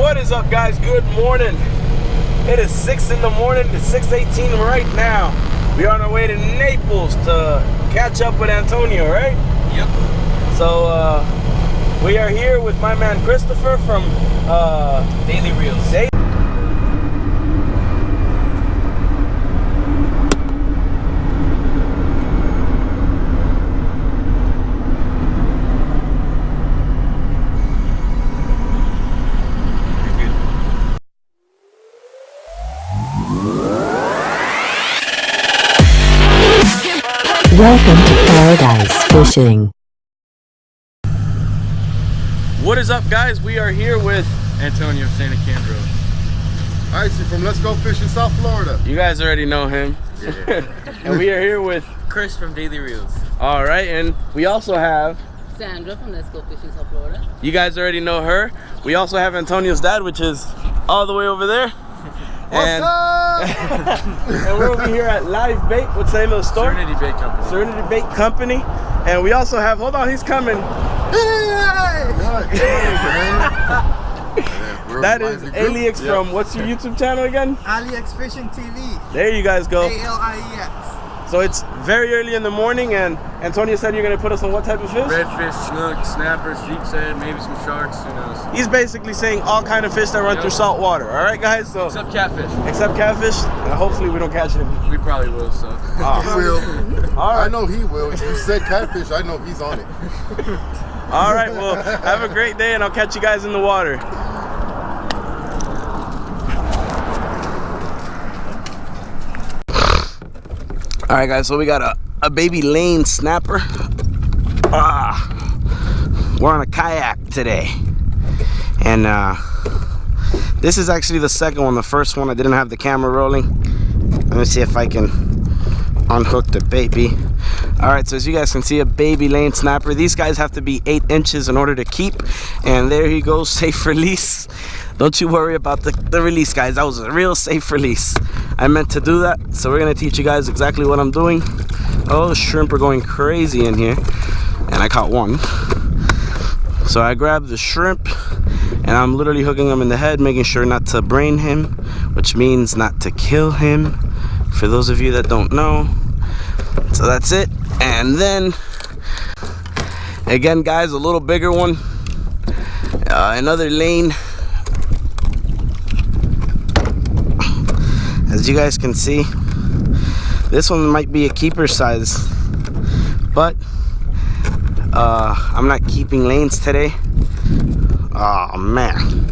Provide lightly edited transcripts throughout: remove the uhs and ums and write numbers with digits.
What is up, guys? Good morning. It is 6 in the morning. It's 6:18 right now. We are on our way to Naples to catch up with Antonio, right? Yep. So we are here with my man Christopher from dailyrealz. Welcome to Paradise Fishing. What is up, guys? We are here with Antonio Sannicandro. Icy from LetsGoFishingSouthFlorida. You guys already know him. Yeah. And we are here with Chris from dailyrealz. all right, and we also have Sandra from LetsGoFishingSouthFlorida. you guys already know her. We also have Antonio's dad, which is all the way over there. What's up? And we're over here at Live Bait. What's the name of the store? Serenity Bait Company. Serenity Bait Company. And we also have, hold on, he's coming. That is Aliex from, what's your YouTube channel again? aliexfishingtv. There you guys go. ALIEX. So it's very early in the morning, and Antonio said you're going to put us on what type of fish? Redfish, snook, snappers, sheep's head, maybe some sharks, who knows. He's basically saying all kind of fish that run through salt water. All right, guys? So Except catfish. except catfish, and hopefully we don't catch any. We probably will, so. He will. All right. I know he will. You said catfish, I know he's on it. All right, well, have a great day, and I'll catch you guys in the water. All right, guys, so we got a baby lane snapper. We're on a kayak today. And this is actually the second one. The first one, I didn't have the camera rolling. Let me see if I can unhook the baby. All right, so as you guys can see, a baby lane snapper. These guys have to be 8 inches in order to keep. And there he goes, safe release. Don't you worry about the release, guys. That was a real safe release. I meant to do that, so we're gonna teach you guys exactly what I'm doing. Oh, the shrimp are going crazy in here. And I caught one. So I grabbed the shrimp, and I'm literally hooking him in the head, making sure not to brain him, which means not to kill him, for those of you that don't know. So that's it. And then, again, guys, a little bigger one. Another lane. As you guys can see, this one might be a keeper size, but I'm not keeping lanes today. Oh man.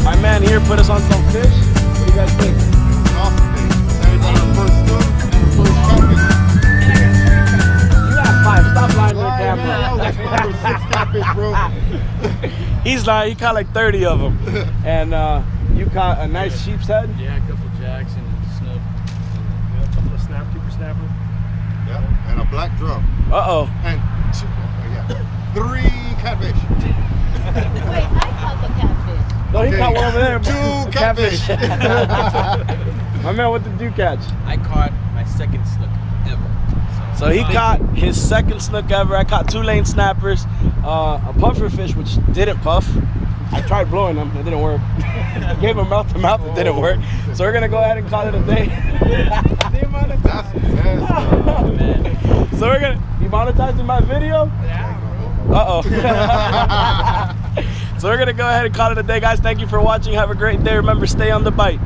My man here put us on some fish. What do you guys think? Awesome day. And on the first snook and the first catfish. You got 5. Stop lying to the camera. That's 5 or 6 catfish, bro. He's lying. He caught like 30 of them. And you caught a nice sheep's head? Yeah, a couple jacks and a snook. Yeah, a couple of keeper snapper. Yeah, and a black drum. Uh-oh. And 3 catfish. Wait, I caught the catfish. No, he caught one over there. 2 catfish. My man, what did you catch? I caught my second snook ever. So he caught his second snook ever. I caught 2 lane snappers, a puffer fish, which didn't puff. I tried blowing them, it didn't work. Gave him mouth to mouth, it didn't work. So we're gonna go ahead and call it a day. That's So we're gonna, you monetizing my video? Yeah, bro. Uh-oh. So we're gonna go ahead and call it a day, guys. Thank you for watching. Have a great day. Remember, stay on the bite.